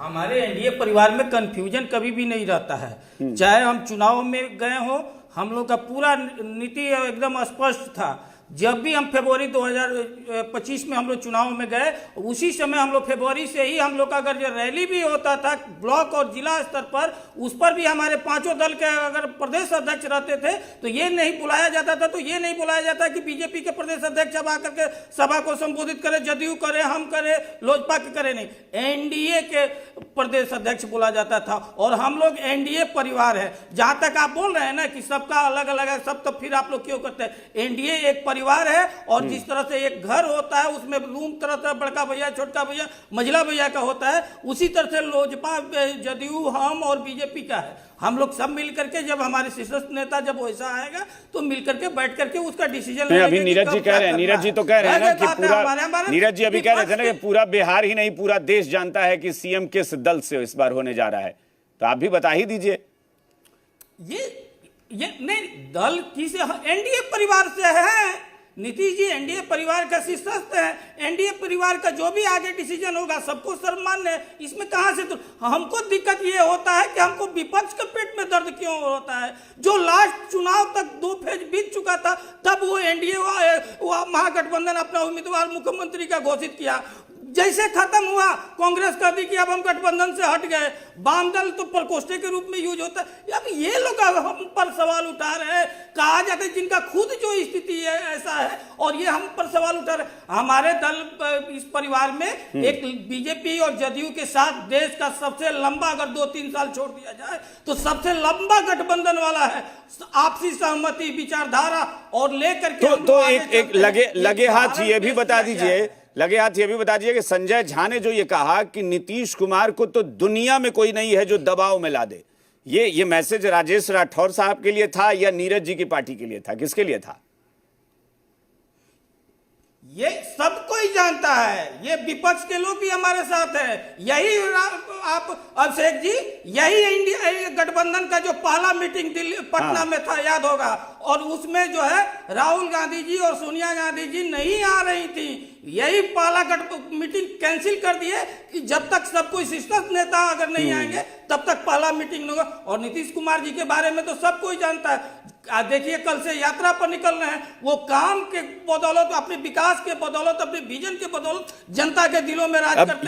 हमारे एनडीए परिवार में कंफ्यूजन कभी भी नहीं रहता है। चाहे हम चुनाव में गए हो, हम लोग का पूरा नीति एकदम स्पष्ट था। जब भी हम फरवरी 2025 में हम लोग चुनाव में गए, उसी समय हम लोग फरवरी से ही हम लोग का अगर जो रैली भी होता था ब्लॉक और जिला स्तर पर, उस पर भी हमारे पांचों दल के अगर प्रदेश अध्यक्ष रहते थे तो ये नहीं बुलाया जाता था, तो ये नहीं बुलाया जाता कि बीजेपी के प्रदेश अध्यक्ष अब आकर के सभा को संबोधित करे, जदयू करे, हम करे, लोजपा के करे, नहीं, एनडीए के प्रदेश अध्यक्ष बोला जाता था। और हम लोग एनडीए परिवार है। जहां तक आप बोल रहे हैं ना कि सबका अलग अलग है, सब तो फिर आप लोग क्यों करते हैं? एनडीए एक परिवार है, और जिस तरह से एक घर होता है उसमें रूम तरह तरह बड़का भैया, छोटका भैया, मझला भैया का होता है, उसी तरह से लोजपा, जदयू, हम और बीजेपी का है। हम लोग सब मिल करके, जब हमारे शीर्षस्थ नेता जब वैसा आएगा तो मिल करके बैठ करके उसका डिसीजन लेंगे। अभी नीरज जी कह रहे हैं, नीरज जी तो कह रहे हैं ना कि पूरा, नीरज जी अभी कह रहे थे ना कि पूरा बिहार ही नहीं पूरा देश जानता है कि सीएम किस दल से इस बार होने जा रहा है, तो आप भी बता ही दीजिए। ये नहीं, दल किसे, एनडीए परिवार से है। नीतीश जी एनडीए परिवार का शीर्षस्थ है। एनडीए परिवार का जो भी आगे डिसीजन होगा सबको सर्वमान्य है। इसमें कहां से, तो हमको दिक्कत ये होता है कि हमको विपक्ष के पेट में दर्द क्यों होता है? जो लास्ट चुनाव तक 2 फेज बीत चुका था, तब वो एनडीए महागठबंधन अपना उम्मीदवार मुख्यमंत्री का घोषित किया। जैसे खत्म हुआ, कांग्रेस कह दी कि अब हम गठबंधन से हट गए। वाम दल तो प्रकोष्ठे के रूप में यूज होता है। अब ये लोग हम पर सवाल उठा रहे हैं, कहा जाता है जिनका खुद जो स्थिति है ऐसा है, और ये हम पर सवाल उठा रहे हैं। हमारे दल इस परिवार में एक बीजेपी और जदयू के साथ देश का सबसे लंबा, अगर 2-3 साल छोड़ दिया जाए तो सबसे लंबा गठबंधन वाला है। आपसी सहमति, विचारधारा और लेकर के तो एक लगे हाथ ये भी बता दीजिए, लगे हाथ ये भी बता दीजिए कि संजय झा ने जो ये कहा कि नीतीश कुमार को तो दुनिया में कोई नहीं है जो दबाव में ला दे, ये मैसेज राजेश राठौर साहब के लिए था या नीरज जी की पार्टी के लिए था, किसके लिए था? ये सब कोई जानता है, ये विपक्ष के लोग भी हमारे साथ है। यही आप अभिषेक जी, यही इंडिया गठबंधन का जो पहला मीटिंग दिल्ली पटना में था, याद होगा, और उसमें जो है राहुल गांधी जी और सोनिया गांधी जी नहीं आ रही थी। यही पहला मीटिंग कैंसिल कर दिए कि जब तक सब कोई शीर्षस्थ नेता अगर नहीं आएंगे तब तक पहला मीटिंग नहीं होगा। और नीतीश कुमार जी के बारे में तो सब कोई जानता है। देखिए, कल से यात्रा पर निकल रहे हैं, वो काम के बदौलत, अपने विकास के बदौलत, अपने विजन के बदौलत जनता के दिलों में राज करते हैं।